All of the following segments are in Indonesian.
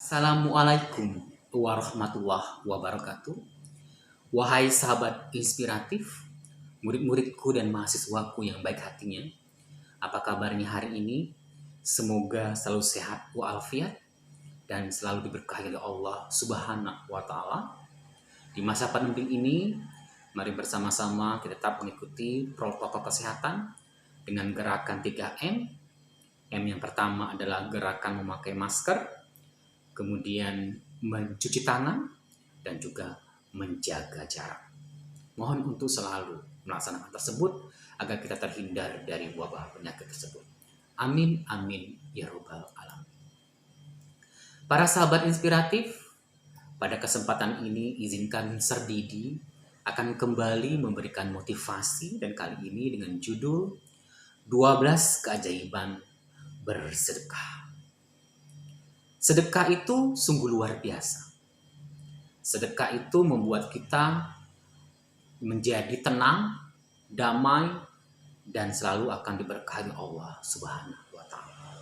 Assalamualaikum warahmatullahi wabarakatuh. Wahai sahabat inspiratif, murid-muridku dan mahasiswaku yang baik hatinya, apa kabarnya hari ini? Semoga selalu sehat walafiat dan selalu diberkahi oleh Allah Subhanahu wa taala. Di masa pandemi ini, mari bersama-sama kita tetap mengikuti protokol kesehatan dengan gerakan 3M. M yang pertama adalah gerakan memakai masker, kemudian mencuci tangan, dan juga menjaga jarak. Mohon untuk selalu melaksanakan tersebut agar kita terhindar dari wabah penyakit tersebut. Amin, amin, ya Rabbal Alamin. Para sahabat inspiratif, pada kesempatan ini izinkan Serdidi akan kembali memberikan motivasi, dan kali ini dengan judul 12 keajaiban bersedekah. Sedekah itu sungguh luar biasa. Sedekah itu membuat kita menjadi tenang, damai, dan selalu akan diberkahi Allah Subhanahu wa taala.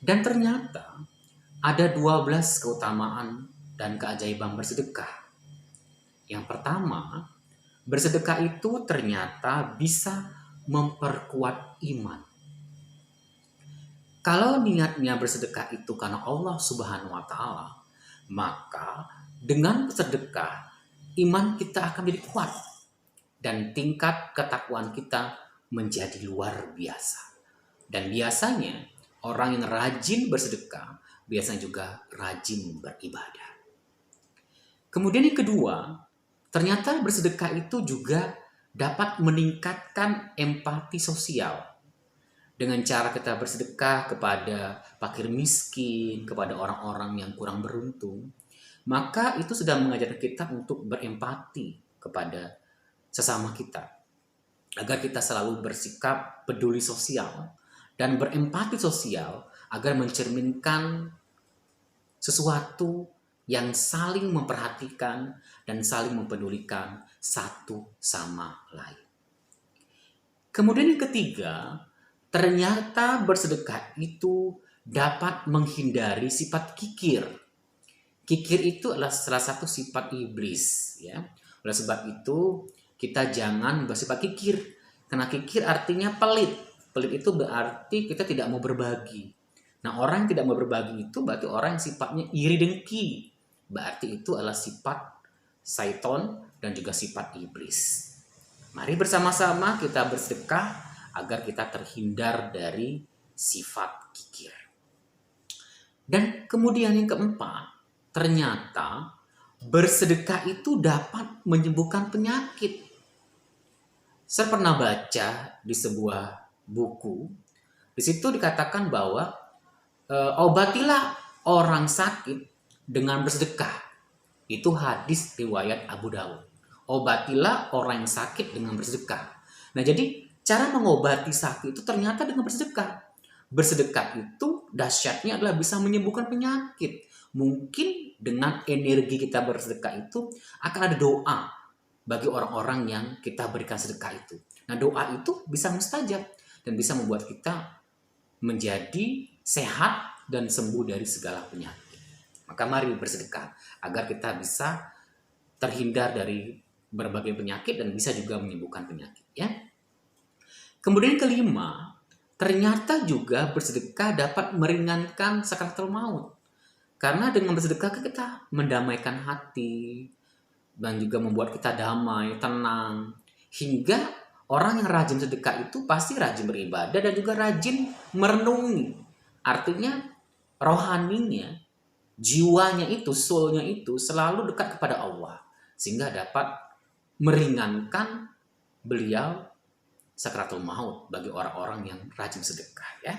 Dan ternyata ada 12 keutamaan dan keajaiban bersedekah. Yang pertama, bersedekah itu ternyata bisa memperkuat iman. Kalau niatnya bersedekah itu karena Allah Subhanahu wa taala, maka dengan bersedekah iman kita akan menjadi kuat dan tingkat ketakwaan kita menjadi luar biasa. Dan biasanya orang yang rajin bersedekah biasanya juga rajin beribadah. Kemudian yang kedua, ternyata bersedekah itu juga dapat meningkatkan empati sosial. Dengan cara kita bersedekah kepada fakir miskin, kepada orang-orang yang kurang beruntung, maka itu sudah mengajarkan kita untuk berempati kepada sesama kita. Agar kita selalu bersikap peduli sosial dan berempati sosial agar mencerminkan sesuatu yang saling memperhatikan dan saling mempedulikan satu sama lain. Kemudian yang ketiga, ternyata bersedekah itu dapat menghindari sifat kikir. Kikir itu adalah salah satu sifat iblis, ya. Oleh sebab itu, kita jangan bersifat kikir. Karena kikir artinya pelit. Pelit itu berarti kita tidak mau berbagi. Nah, orang yang tidak mau berbagi itu berarti orang yang sifatnya iri dengki. Berarti itu adalah sifat syaiton dan juga sifat iblis. Mari bersama-sama kita bersedekah agar kita terhindar dari sifat kikir. Dan kemudian yang keempat, ternyata bersedekah itu dapat menyembuhkan penyakit. Saya pernah baca di sebuah buku, di situ dikatakan bahwa obatilah orang sakit dengan bersedekah. Itu hadis riwayat Abu Dawud. Obatilah orang yang sakit dengan bersedekah. Nah, jadi cara mengobati sakit itu ternyata dengan bersedekah. Bersedekah itu dahsyatnya adalah bisa menyembuhkan penyakit. Mungkin dengan energi kita bersedekah itu akan ada doa bagi orang-orang yang kita berikan sedekah itu. Nah, doa itu bisa mustajab dan bisa membuat kita menjadi sehat dan sembuh dari segala penyakit. Maka mari bersedekah agar kita bisa terhindar dari berbagai penyakit dan bisa juga menyembuhkan penyakit, ya. Kemudian kelima, ternyata juga bersedekah dapat meringankan sakaratul maut. Karena dengan bersedekah kita mendamaikan hati dan juga membuat kita damai, tenang. Hingga orang yang rajin sedekah itu pasti rajin beribadah dan juga rajin merenungi. Artinya rohaninya, jiwanya itu, soulnya itu selalu dekat kepada Allah. Sehingga dapat meringankan beliau sakaratul maut bagi orang-orang yang rajin sedekah, ya.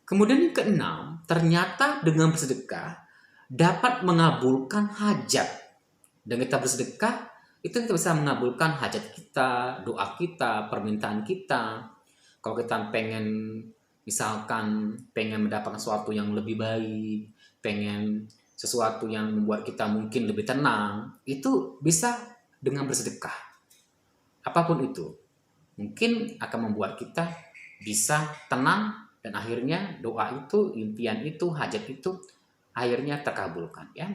Kemudian yang keenam, ternyata dengan bersedekah dapat mengabulkan hajat. Dan kita bersedekah itu kita bisa mengabulkan hajat kita, doa kita, permintaan kita. Kalau kita misalkan pengen mendapatkan sesuatu yang lebih baik, pengen sesuatu yang membuat kita mungkin lebih tenang, itu bisa dengan bersedekah. Apapun itu, mungkin akan membuat kita bisa tenang dan akhirnya doa itu, impian itu, hajat itu akhirnya terkabulkan ya.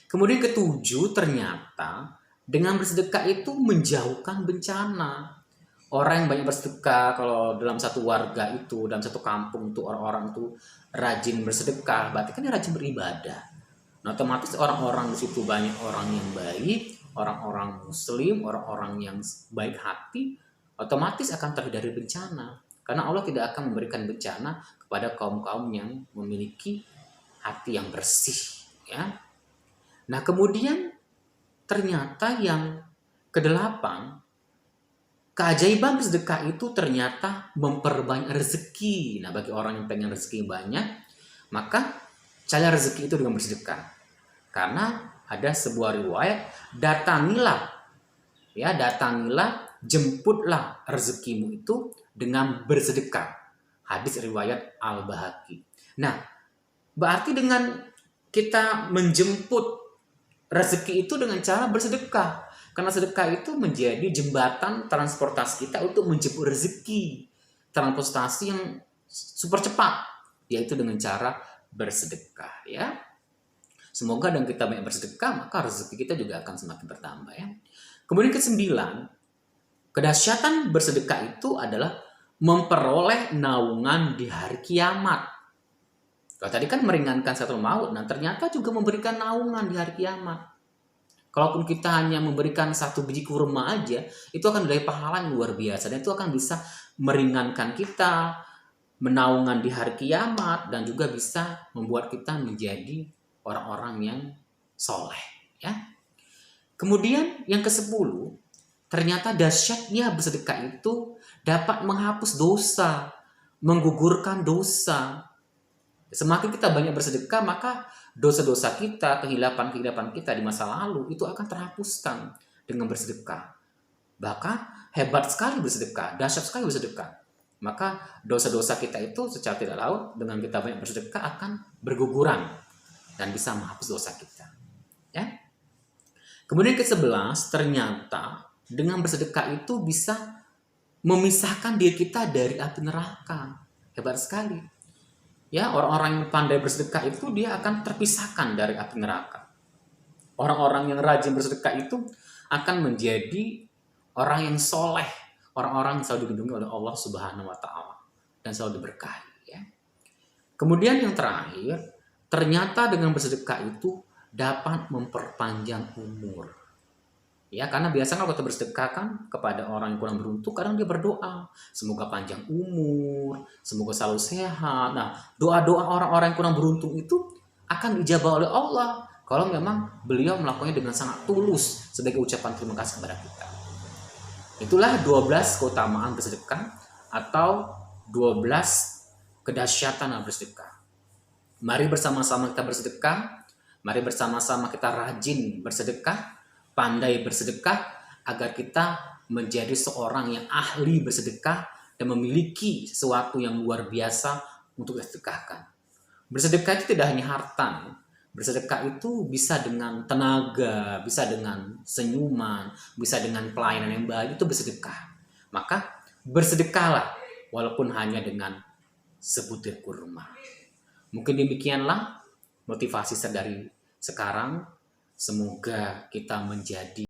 Kemudian ketujuh, ternyata dengan bersedekah itu menjauhkan bencana. Orang yang banyak bersedekah, kalau dalam satu warga itu, dalam satu kampung tuh orang-orang tuh rajin bersedekah, berarti kan dia rajin beribadah. Nah, otomatis orang-orang di situ banyak orang yang baik, orang-orang muslim, orang-orang yang baik hati, otomatis akan terhindar dari bencana. Karena Allah tidak akan memberikan bencana kepada kaum-kaum yang memiliki hati yang bersih, ya. Nah, kemudian ternyata yang kedelapan, keajaiban bersedekah itu ternyata memperbanyak rezeki. Nah, bagi orang yang pengen rezeki banyak, maka cari rezeki itu dengan bersedekah. Karena ada sebuah riwayat, datangilah, jemputlah rezekimu itu dengan bersedekah. Hadis riwayat Al-Bahaqi. Nah, berarti dengan kita menjemput rezeki itu dengan cara bersedekah. Karena sedekah itu menjadi jembatan transportasi kita untuk menjemput rezeki. Transportasi yang super cepat, yaitu dengan cara bersedekah, ya. Semoga dengan kita banyak bersedekah, maka rezeki kita juga akan semakin bertambah, ya. Kemudian ke-9, kedahsyatan bersedekah itu adalah memperoleh naungan di hari kiamat. Kalau tadi kan meringankan satu maut, nah ternyata juga memberikan naungan di hari kiamat. Kalaupun kita hanya memberikan satu biji kurma aja, itu akan dari pahala yang luar biasa. Dan itu akan bisa meringankan kita, menaungan di hari kiamat, dan juga bisa membuat kita menjadi orang-orang yang soleh. Ya. Kemudian yang ke-10, ternyata dahsyatnya bersedekah itu dapat menghapus dosa, menggugurkan dosa. Semakin kita banyak bersedekah, maka dosa-dosa kita, kehilapan-kehilapan kita di masa lalu itu akan terhapuskan dengan bersedekah. Bahkan hebat sekali bersedekah, dahsyat sekali bersedekah. Maka dosa-dosa kita itu secara tidak langsung dengan kita banyak bersedekah akan berguguran dan bisa menghapus dosa kita. Ya. Kemudian ke-11, ternyata dengan bersedekah itu bisa memisahkan diri kita dari api neraka. Hebat sekali. Ya, orang-orang yang pandai bersedekah itu dia akan terpisahkan dari api neraka. Orang-orang yang rajin bersedekah itu akan menjadi orang yang soleh, orang-orang yang selalu dilindungi oleh Allah Subhanahu wa Ta'ala dan selalu diberkahi. Ya. Kemudian yang terakhir, ternyata dengan bersedekah itu dapat memperpanjang umur. Ya, karena biasanya kalau kita bersedekah kan kepada orang yang kurang beruntung, kadang dia berdoa, semoga panjang umur, semoga selalu sehat. Nah, doa-doa orang-orang yang kurang beruntung itu akan dijabah oleh Allah kalau memang beliau melakukannya dengan sangat tulus sebagai ucapan terima kasih kepada kita. Itulah 12 keutamaan bersedekah atau 12 kedahsyatan bersedekah. Mari bersama-sama kita bersedekah, mari bersama-sama kita rajin bersedekah, pandai bersedekah, agar kita menjadi seorang yang ahli bersedekah dan memiliki sesuatu yang luar biasa untuk disedekahkan. Bersedekah itu tidak hanya harta. Bersedekah itu bisa dengan tenaga, bisa dengan senyuman, bisa dengan pelayanan yang baik, itu bersedekah. Maka bersedekahlah walaupun hanya dengan sebutir kurma. Mungkin demikianlah motivasi dari sekarang. Semoga kita menjadi